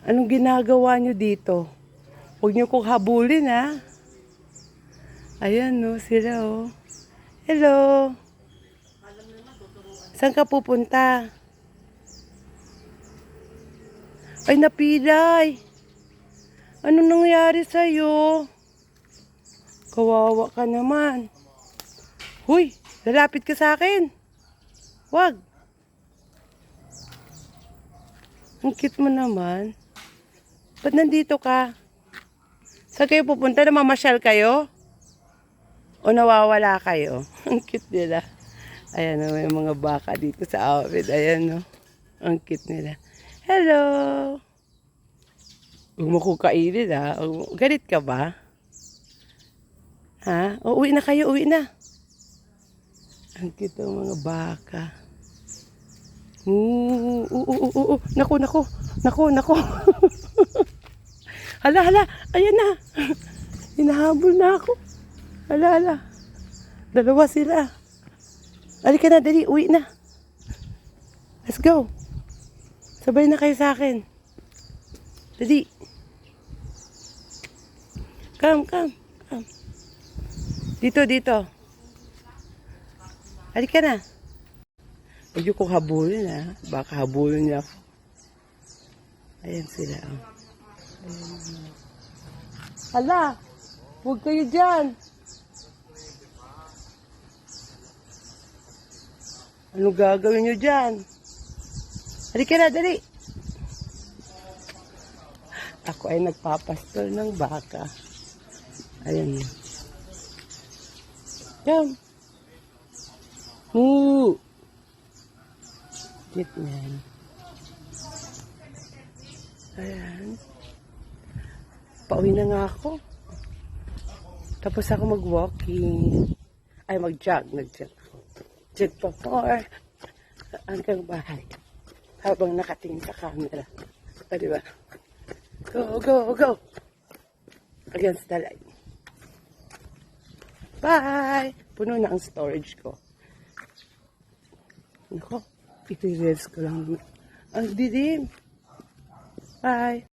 Anong ginagawa nyo dito? Huwag nyo kong habulin, ha? Ayan, no, sila, oh. Hello. Saan ka pupunta? Ay, napilay. Ano nangyari sa'yo? Kawawa ka naman. Huy, lalapit ka sa akin. Wag. Ang cute mo naman. Ba't nandito ka? Saan kayo pupunta? Namamasyal kayo? O nawawala kayo? Ang cute nila. Ayan o, may mga baka dito sa outfit. Ayan o. Ang cute nila. Hello! Huwag mo ko kainin ha. Galit ka ba? Ha? O, uwi na kayo, uwi na. Ang cute ng mga baka. Naku. Hala. Ayan na. Hinahabol na ako. Hala. Dalawa sila. Halika na, dali. Uwi na. Let's go. Sabay na kayo sa akin. Dali. Come. Dito. Halika na. Huwag yung kong habulin, ha. Baka habulin niya ako. Ayan sila, oh. Ayan. Hala! Huwag kayo dyan! Ano gagawin nyo dyan? Halika na, dali! Ako ay nagpapastol ng baka. Ayan. Come! Moo! Cute man. Ayan. Pauwi na nga ako. Tapos ako mag-walking. Ay, mag-jog. Nag-jog ako. Jog pa more. Hanggang bahay. Habang nakatingin sa camera. Diba? Go! Against the light. Bye! Puno na ang storage ko. Nako, i-reels ko lang. Ang dilim. Bye!